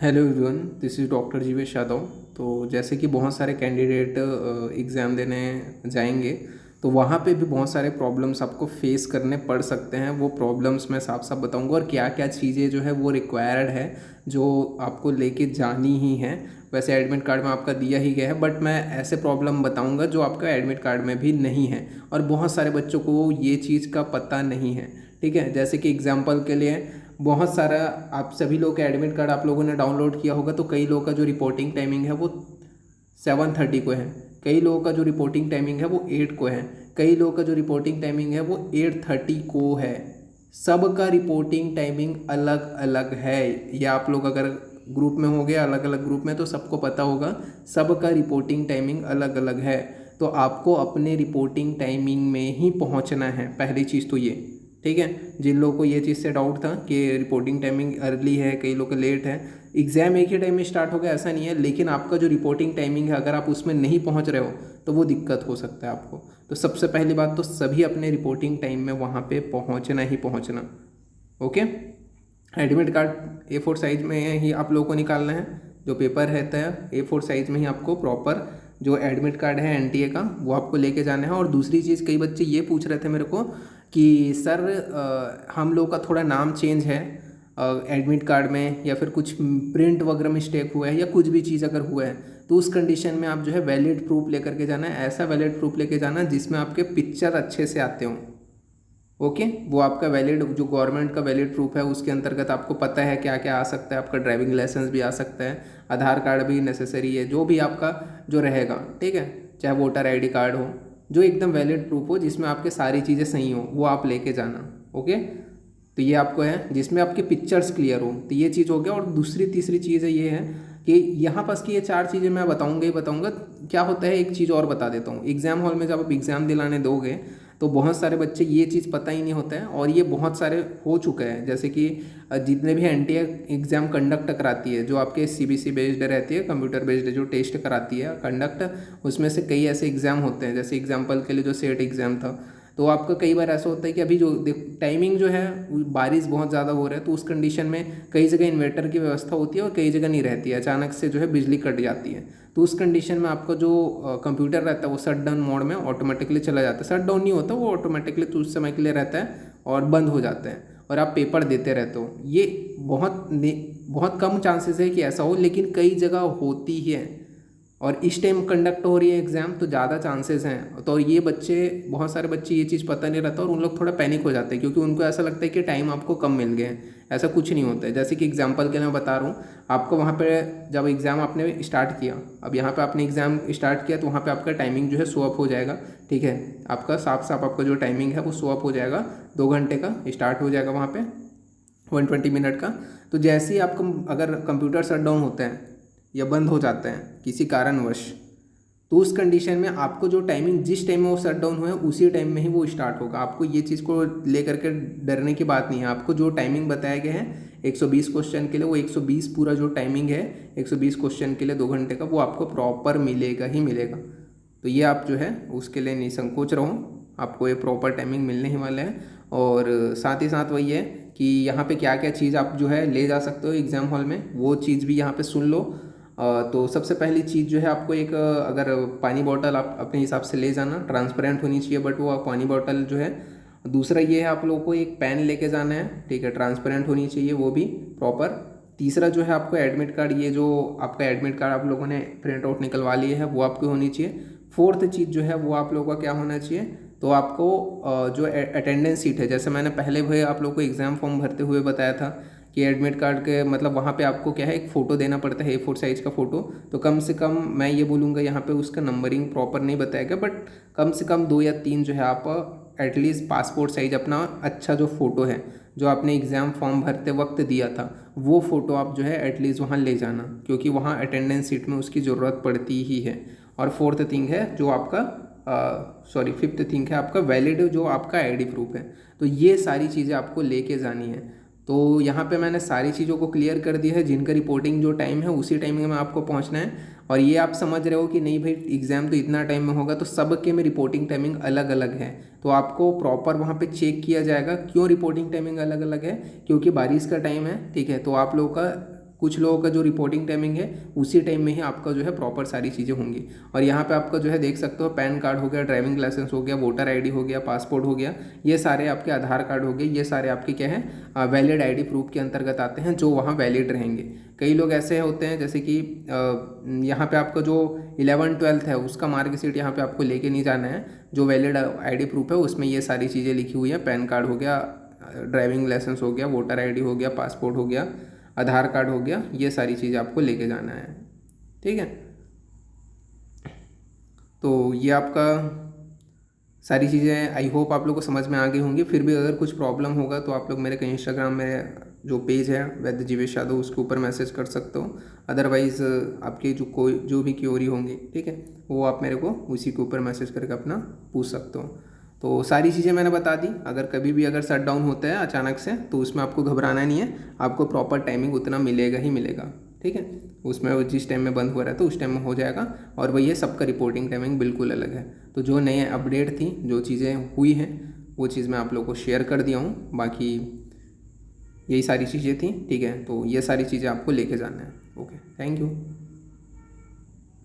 Hello everyone, this is doctor Jivesh Yadav. तो जैसे कि बहुत सारे कैंडिडेट एग्ज़ाम देने जाएंगे, तो वहाँ पे भी बहुत सारे प्रॉब्लम्स आपको फेस करने पड़ सकते हैं। वो प्रॉब्लम्स मैं साफ साफ बताऊंगा और क्या क्या चीज़ें जो है वो रिक्वायर्ड है, जो आपको लेके जानी ही है। वैसे एडमिट कार्ड में आपका दिया ही गया है, बट मैं ऐसे प्रॉब्लम बताऊंगा जो आपका एडमिट कार्ड में भी नहीं है और बहुत सारे बच्चों को ये चीज़ का पता नहीं है। ठीक है, जैसे कि एग्जाम्पल के लिए बहुत सारा, आप सभी लोग का एडमिट कार्ड आप लोगों ने डाउनलोड किया होगा, तो कई लोगों का जो रिपोर्टिंग टाइमिंग है वो 7:30 को है, कई लोगों का जो रिपोर्टिंग टाइमिंग है वो 8 को है, कई लोगों का जो रिपोर्टिंग टाइमिंग है वो 8:30 को है। सबका रिपोर्टिंग टाइमिंग अलग अलग है। ये आप लोग अगर ग्रुप में हो गए अलग अलग ग्रुप में तो सबको पता होगा, सबका रिपोर्टिंग टाइमिंग अलग अलग है। तो आपको अपने रिपोर्टिंग टाइमिंग में ही पहुंचना है, पहली चीज़ तो ये। ठीक है, जिन लोगों को ये चीज़ से डाउट था कि रिपोर्टिंग टाइमिंग अर्ली है, कई लोग का लेट है, एग्ज़ाम एक ही टाइम में स्टार्ट होगा ऐसा नहीं है, लेकिन आपका जो रिपोर्टिंग टाइमिंग है अगर आप उसमें नहीं पहुंच रहे हो तो वो दिक्कत हो सकता है आपको। तो सबसे पहली बात तो सभी अपने रिपोर्टिंग टाइम में वहाँ पे पहुँचना ही पहुँचना। Okay, admit card A4 size में ही आप लोगों को निकालना है। जो पेपर रहता है A4 साइज में ही आपको प्रॉपर जो एडमिट कार्ड है NTA का वो आपको लेके जाना है। और दूसरी चीज़, कई बच्चे ये पूछ रहे थे मेरे को कि सर हम लोग का थोड़ा नाम चेंज है एडमिट कार्ड में, या फिर कुछ प्रिंट वगैरह मिस्टेक हुआ है या कुछ भी चीज़ अगर हुआ है, तो उस कंडीशन में आप जो है वैलिड प्रूफ लेकर के जाना है। ऐसा वैलिड प्रूफ लेके जाना जिसमें आपके पिक्चर अच्छे से आते हों। ओके, वो आपका वैलिड जो गवर्नमेंट का वैलिड प्रूफ है उसके अंतर्गत आपको पता है क्या क्या आ सकता है। आपका ड्राइविंग लाइसेंस भी आ सकता है, आधार कार्ड भी नेसेसरी है, जो भी आपका जो रहेगा। ठीक है, चाहे वोटर ID कार्ड हो, जो एकदम वैलिड प्रूफ हो जिसमें आपके सारी चीज़ें सही हो, वो आप लेके जाना। ओके, तो ये आपको है जिसमें आपके पिक्चर्स क्लियर हो, तो ये चीज़ हो गया। और दूसरी तीसरी चीज़ है ये है कि यहाँ पास की ये चार चीज़ें मैं बताऊँगा ही बताऊँगा। क्या होता है, एक चीज़ और बता देता हूँ। एग्ज़ाम हॉल में जब आप एग्ज़ाम दिलाने दोगे तो बहुत सारे बच्चे ये चीज़ पता ही नहीं होता है, और ये बहुत सारे हो चुके हैं। जैसे कि जितने भी NTA एग्ज़ाम कंडक्ट कराती है, जो आपके CBC बेस्ड रहती है, कंप्यूटर बेस्ड जो टेस्ट कराती है कंडक्ट, उसमें से कई ऐसे एग्ज़ाम होते हैं। जैसे एग्जाम्पल के लिए जो सेट एग्ज़ाम था, तो आपका कई बार ऐसा होता है कि अभी जो टाइमिंग जो है बारिश बहुत ज़्यादा हो रहा है, तो उस कंडीशन में कई जगह इन्वर्टर की व्यवस्था होती है और कई जगह नहीं रहती है, अचानक से जो है बिजली कट जाती है। तो उस कंडीशन में आपका जो कंप्यूटर रहता है वो शट डाउन मोड में ऑटोमेटिकली चला जाता है। शट डाउन नहीं होता, वो ऑटोमेटिकली तो उस समय के लिए रहता है और बंद हो जाता है, और आप पेपर देते रहते हो। ये बहुत कम चांसेस है कि ऐसा हो, लेकिन कई जगह होती ही है। और इस टाइम कंडक्ट हो रही है एग्ज़ाम तो ज़्यादा चांसेस हैं। तो ये बच्चे, बहुत सारे बच्चे ये चीज़ पता नहीं रहता और उन लोग थोड़ा पैनिक हो जाते हैं, क्योंकि उनको ऐसा लगता है कि टाइम आपको कम मिल गए हैं। ऐसा कुछ नहीं होता है। जैसे कि एग्जांपल के लिए मैं बता रहा हूँ आपको, वहाँ पे जब एग्ज़ाम आपने स्टार्ट किया, अब यहाँ पे आपने एग्ज़ाम स्टार्ट किया, तो वहाँ पे आपका टाइमिंग जो है शो अप हो जाएगा। ठीक है, आपका साफ साफ आपका जो टाइमिंग है वो शो अप हो जाएगा, 2 घंटे का स्टार्ट हो जाएगा वहाँ पे, 120 मिनट का। तो जैसे ही आपका अगर कंप्यूटर शट डाउन होता है या बंद हो जाता है किसी कारणवश, तो उस कंडीशन में आपको जो टाइमिंग, जिस टाइम में वो शट डाउन हुआ है उसी टाइम में ही वो स्टार्ट होगा। आपको ये चीज़ को लेकर के डरने की बात नहीं है। आपको जो टाइमिंग बताया गया है 120 क्वेश्चन के लिए, वो 120 पूरा जो टाइमिंग है 120 क्वेश्चन के लिए 2 घंटे का, वो आपको प्रॉपर मिलेगा ही मिलेगा। तो ये आप जो है उसके लिए निसंकोच रहो, आपको ये प्रॉपर टाइमिंग मिलने ही वाला है। और साथ ही साथ वही है कि यहाँ पे क्या क्या चीज़ आप जो है ले जा सकते हो एग्ज़ाम हॉल में, वो चीज़ भी यहाँ पे सुन लो। तो सबसे पहली चीज़ जो है आपको एक, अगर पानी बॉटल आप अपने हिसाब से ले जाना, ट्रांसपेरेंट होनी चाहिए बट वो पानी बॉटल जो है। दूसरा ये है, आप लोगों को एक पेन लेके जाना है। ठीक है, ट्रांसपेरेंट होनी चाहिए वो भी प्रॉपर। तीसरा जो है आपको एडमिट कार्ड, ये जो आपका एडमिट कार्ड आप लोगों ने प्रिंट आउट निकलवा लिए है वो आपकी होनी चाहिए। फोर्थ चीज़ जो है वो आप लोगों का क्या होना चाहिए, तो आपको जो अटेंडेंस सीट है, जैसे मैंने पहले भी आप लोगों को एग्ज़ाम फॉर्म भरते हुए बताया था कि एडमिट कार्ड के मतलब वहाँ पे आपको क्या है, एक फ़ोटो देना पड़ता है A4 साइज़ का फ़ोटो। तो कम से कम मैं ये बोलूँगा, यहाँ पे उसका नंबरिंग प्रॉपर नहीं बताया गया, बट कम से कम 2 या 3 जो है आप एटलीस्ट पासपोर्ट साइज़ अपना अच्छा जो फ़ोटो है, जो आपने एग्ज़ाम फॉर्म भरते वक्त दिया था, वो फ़ोटो आप जो है एटलीस्ट वहाँ ले जाना, क्योंकि वहाँ अटेंडेंस सीट में उसकी ज़रूरत पड़ती ही है। और फोर्थ थिंग है जो आपका, फिफ्थ थिंग है आपका वैलिड जो आपका ID प्रूफ है। तो ये सारी चीज़ें आपको लेके जानी है। तो यहाँ पे मैंने सारी चीज़ों को क्लियर कर दिया है, जिनका रिपोर्टिंग जो टाइम है उसी टाइमिंग में आपको पहुँचना है। और ये आप समझ रहे हो कि नहीं भाई एग्ज़ाम तो इतना टाइम में होगा, तो सबके में रिपोर्टिंग टाइमिंग अलग अलग है। तो आपको प्रॉपर वहाँ पे चेक किया जाएगा क्यों रिपोर्टिंग टाइमिंग अलग अलग है, क्योंकि बारिश का टाइम है। ठीक है, तो आप लोगों का कुछ लोगों का जो रिपोर्टिंग टाइमिंग है उसी टाइम में ही आपका जो है प्रॉपर सारी चीज़ें होंगी। और यहाँ पे आपका जो है देख सकते हो पैन कार्ड हो गया, ड्राइविंग लाइसेंस हो गया, वोटर आईडी हो गया, पासपोर्ट हो गया, ये सारे आपके आधार कार्ड हो गए, ये सारे आपके क्या है वैलिड आईडी प्रूफ के अंतर्गत आते हैं जो वहाँ वैलिड रहेंगे। कई लोग ऐसे होते हैं जैसे कि यहाँ पे आपका जो 11th-12th है उसका मार्कशीट यहाँ पे आपको लेके नहीं जाना है, जो वैलिड आईडी प्रूफ है उसमें ये सारी चीज़ें लिखी हुई हैं, पैन कार्ड हो गया, ड्राइविंग लाइसेंस हो गया, वोटर आईडी हो गया, पासपोर्ट हो गया, आधार कार्ड हो गया, ये सारी चीज़ें आपको लेके जाना है। ठीक है, तो ये आपका सारी चीज़ें आई होप आप लोग को समझ में आ गई होंगी। फिर भी अगर कुछ प्रॉब्लम होगा तो आप लोग मेरे को इंस्टाग्राम में जो पेज है वैद्य जीवेश यादव उसके ऊपर मैसेज कर सकते हो। अदरवाइज़ आपके जो भी क्योरी होंगी, ठीक है, वो आप मेरे को उसी के ऊपर मैसेज करके अपना पूछ सकते हो। तो सारी चीज़ें मैंने बता दी। अगर कभी भी अगर शट डाउन होता है अचानक से तो उसमें आपको घबराना नहीं है, आपको प्रॉपर टाइमिंग उतना मिलेगा ही मिलेगा। ठीक है, उसमें जिस टाइम में बंद हो रहा है तो उस टाइम में हो जाएगा। और वही है, सबका रिपोर्टिंग टाइमिंग बिल्कुल अलग है। तो जो नए अपडेट थी, जो चीज़ें हुई हैं वो चीज़ मैं आप लोग को शेयर कर दिया हूँ। बाकी यही सारी चीज़ें थी। ठीक है, तो ये सारी चीज़ें आपको लेके जाना है। Okay, thank you.